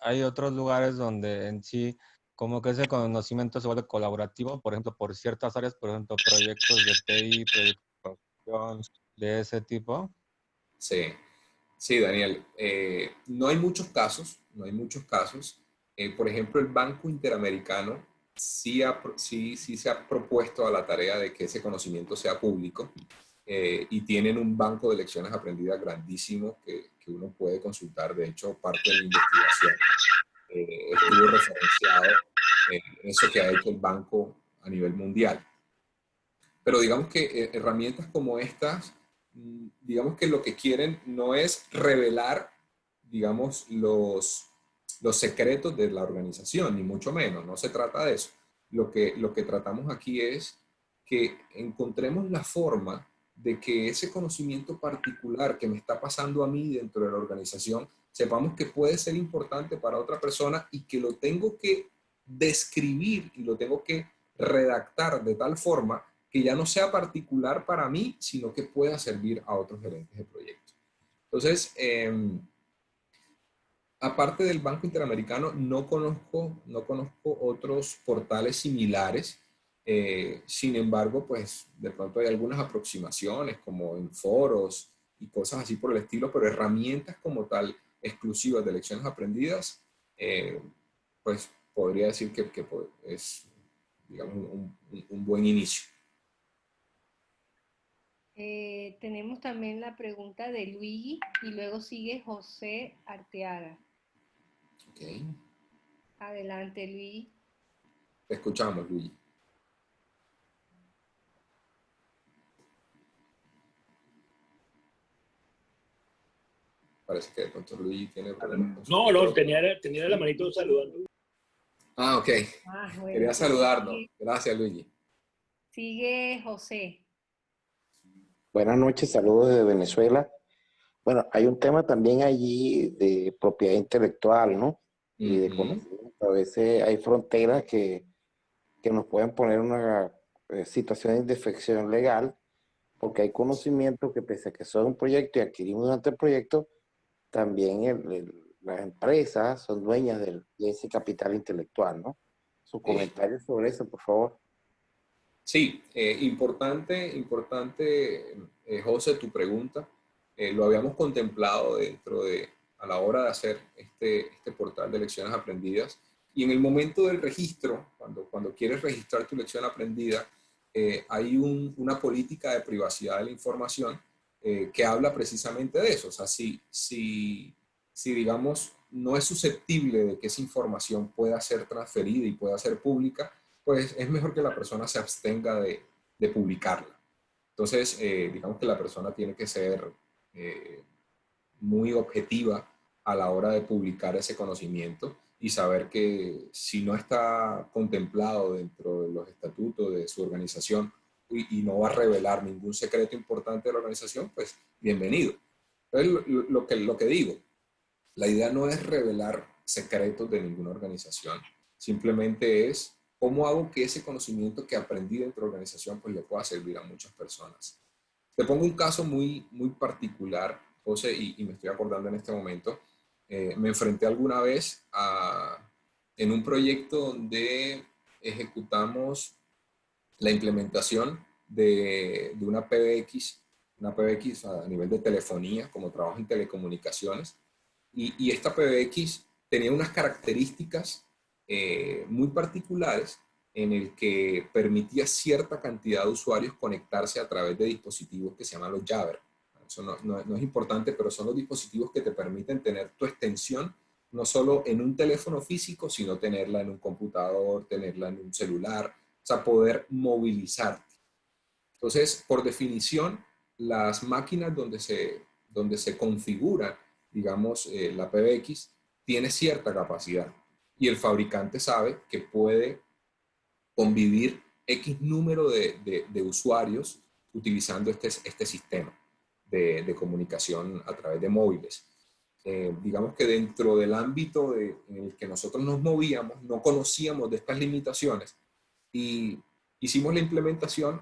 hay otros lugares donde en sí como que ese conocimiento se vuelve colaborativo, por ejemplo, por ciertas áreas, por ejemplo, proyectos de TI, proyectos de producción, de ese tipo. sí, sí, Daniel. No hay muchos casos, no hay muchos casos. Por ejemplo, el Banco Interamericano sí se ha propuesto a la tarea de que ese conocimiento sea público, y tienen un banco de lecciones aprendidas grandísimo que uno puede consultar. De hecho, parte de la investigación estuvo referenciado en eso que ha hecho el banco a nivel mundial. Pero digamos que herramientas como estas, digamos que lo que quieren no es revelar, digamos, los secretos de la organización, ni mucho menos, no se trata de eso. Lo que tratamos aquí es que encontremos la forma de que ese conocimiento particular que me está pasando a mí dentro de la organización, sepamos que puede ser importante para otra persona y que lo tengo que describir y lo tengo que redactar de tal forma que ya no sea particular para mí, sino que pueda servir a otros gerentes de proyectos. Entonces, aparte del Banco Interamericano, no conozco otros portales similares. Sin embargo, pues de pronto hay algunas aproximaciones como en foros y cosas así por el estilo, pero herramientas como tal exclusivas de lecciones aprendidas, pues podría decir que es, digamos, un buen inicio. Tenemos también la pregunta de Luigi y luego sigue José Arteaga. Okay. Adelante, Luigi. Te escuchamos, Luigi. Parece que de pronto Luigi tiene problemas. No, tenía la manito saludando. Ah, ok. Bueno, Quería saludarnos. Gracias, Luigi. Sigue José. Buenas noches, saludos desde Venezuela. Bueno, hay un tema también allí de propiedad intelectual, ¿no? Y de conocimiento. A veces hay fronteras que nos pueden poner una situación de indefección legal, porque hay conocimientos que pese a que son un proyecto y adquirimos durante el proyecto, también las empresas son dueñas de ese capital intelectual, ¿no? Sus comentarios sobre eso, por favor. Sí, importante, José, tu pregunta. Lo habíamos contemplado a la hora de hacer este portal de lecciones aprendidas. Y en el momento del registro, cuando quieres registrar tu lección aprendida, hay una política de privacidad de la información que habla precisamente de eso. O sea, si digamos, no es susceptible de que esa información pueda ser transferida y pueda ser pública, pues es mejor que la persona se abstenga de publicarla. Entonces, digamos que la persona tiene que ser muy objetiva a la hora de publicar ese conocimiento y saber que si no está contemplado dentro de los estatutos de su organización y no va a revelar ningún secreto importante de la organización, pues bienvenido. Entonces, lo que digo, la idea no es revelar secretos de ninguna organización, simplemente es cómo hago que ese conocimiento que aprendí dentro de la organización pues le pueda servir a muchas personas. Te pongo un caso muy particular, José, y me estoy acordando en este momento. Me enfrenté alguna vez en un proyecto donde ejecutamos la implementación de una PBX a nivel de telefonía, como trabajo en telecomunicaciones, y esta PBX tenía unas características muy particulares en el que permitía cierta cantidad de usuarios conectarse a través de dispositivos que se llaman los Jabber. Eso no es importante, pero son los dispositivos que te permiten tener tu extensión no solo en un teléfono físico, sino tenerla en un computador, tenerla en un celular, o sea, poder movilizarte. Entonces, por definición, las máquinas donde se configura, digamos, la PBX, tiene cierta capacidad y el fabricante sabe que puede convivir X número de usuarios utilizando este sistema de comunicación a través de móviles. Digamos que dentro del ámbito en el que nosotros nos movíamos, no conocíamos de estas limitaciones y hicimos la implementación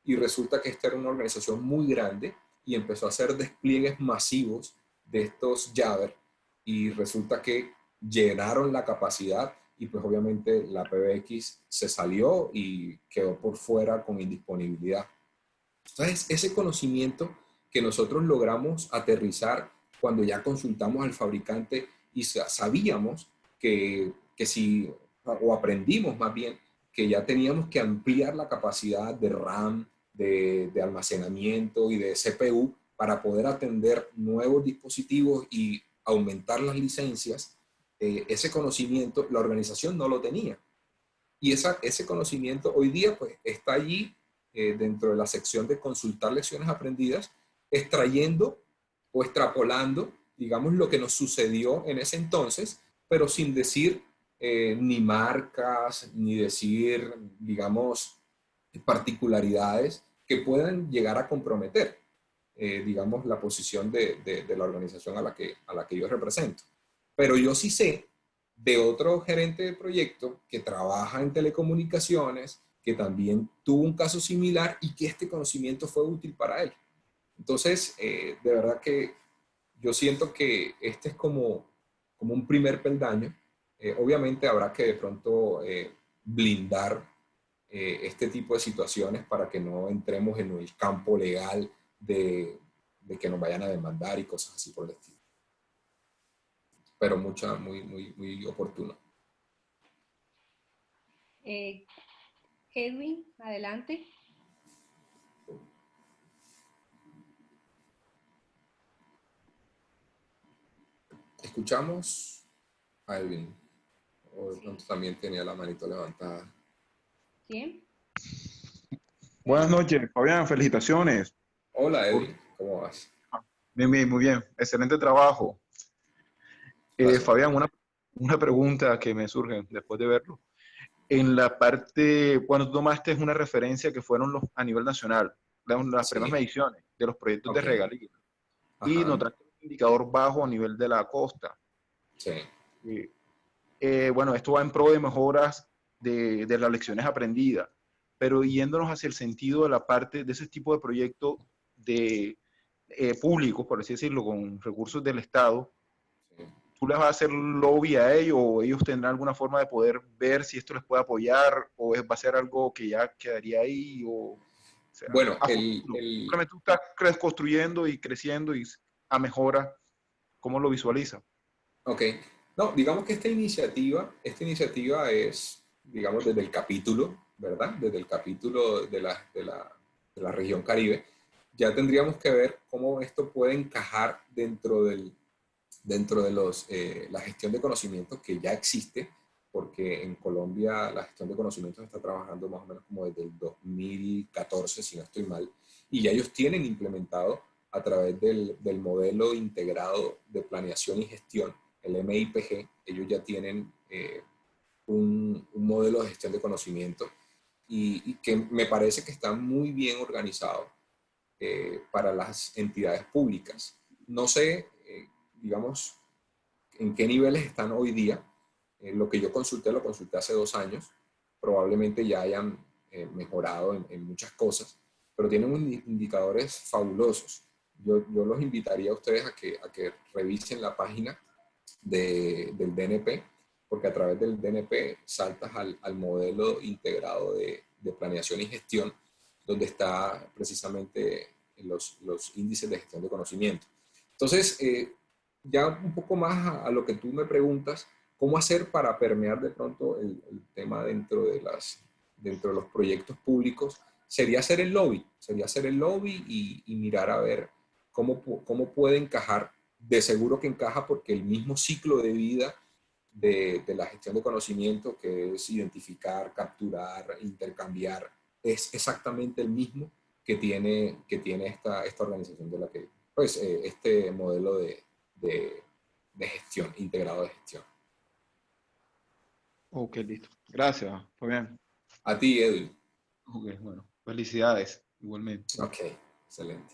y resulta que esta era una organización muy grande y empezó a hacer despliegues masivos de estos Jabber y resulta que llenaron la capacidad y pues obviamente la PBX se salió y quedó por fuera con indisponibilidad. Entonces, ese conocimiento que nosotros logramos aterrizar cuando ya consultamos al fabricante y sabíamos que si, o aprendimos más bien, que ya teníamos que ampliar la capacidad de RAM, de almacenamiento y de CPU para poder atender nuevos dispositivos y aumentar las licencias. Ese conocimiento la organización no lo tenía. Y ese conocimiento hoy día pues está allí dentro de la sección de consultar lecciones aprendidas, extrayendo o extrapolando, digamos, lo que nos sucedió en ese entonces, pero sin decir ni marcas, ni decir, digamos, particularidades que puedan llegar a comprometer, digamos, la posición de la organización a la que yo represento. Pero yo sí sé de otro gerente de proyecto que trabaja en telecomunicaciones, que también tuvo un caso similar y que este conocimiento fue útil para él. Entonces, de verdad que yo siento que este es como un primer peldaño. Obviamente habrá que de pronto blindar este tipo de situaciones para que no entremos en el campo legal de que nos vayan a demandar y cosas así por el estilo. Pero muy oportuno. Edwin, adelante. Escuchamos a Edwin. O de pronto también tenía la manito levantada. ¿Sí? Buenas noches, Fabián, felicitaciones. Hola Edwin, ¿cómo vas? Bien, bien, muy bien. Excelente trabajo. Gracias. Fabián, una pregunta que me surge después de verlo. En la parte, cuando tú tomaste una referencia que fueron a nivel nacional, las Sí. primeras mediciones de los proyectos de Ok. regalía, y Ajá. notaste un indicador bajo a nivel de la costa. Sí. Bueno, esto va en pro de mejoras de las lecciones aprendidas, pero yéndonos hacia el sentido de la parte de ese tipo de proyectos de públicos, por así decirlo, con recursos del Estado, Sí. ¿tú les vas a hacer lobby a ellos o ellos tendrán alguna forma de poder ver si esto les puede apoyar o va a ser algo que ya quedaría ahí? O sea, Bueno, a futuro. Simplemente tú estás construyendo y creciendo y a mejora, ¿cómo lo visualiza? ok. No, digamos que esta iniciativa es, digamos, desde el capítulo, ¿verdad? Desde el capítulo de la región Caribe. Ya tendríamos que ver cómo esto puede encajar dentro de la gestión de conocimientos que ya existe, porque en Colombia la gestión de conocimientos está trabajando más o menos como desde el 2014, si no estoy mal, y ya ellos tienen implementado a través del modelo integrado de planeación y gestión, el MIPG, ellos ya tienen un modelo de gestión de conocimiento y que me parece que está muy bien organizado para las entidades públicas. No sé, digamos, en qué niveles están hoy día. Lo que yo lo consulté hace 2 años. Probablemente ya hayan mejorado en muchas cosas, pero tienen indicadores fabulosos. Yo los invitaría a ustedes a que revisen la página del DNP, porque a través del DNP saltas al modelo integrado de planeación y gestión, donde está precisamente los índices de gestión de conocimiento. Entonces, ya un poco más a lo que tú me preguntas, ¿cómo hacer para permear de pronto el tema dentro de los proyectos públicos? Sería hacer el lobby y mirar a ver cómo puede encajar. De seguro que encaja porque el mismo ciclo de vida de la gestión de conocimiento, que es identificar, capturar, intercambiar, es exactamente el mismo que tiene esta organización de la que, pues, este modelo de gestión, integrado de gestión. Ok, listo. Gracias, Fabián. A ti, Edwin. Ok, bueno, felicidades, igualmente. Ok, excelente.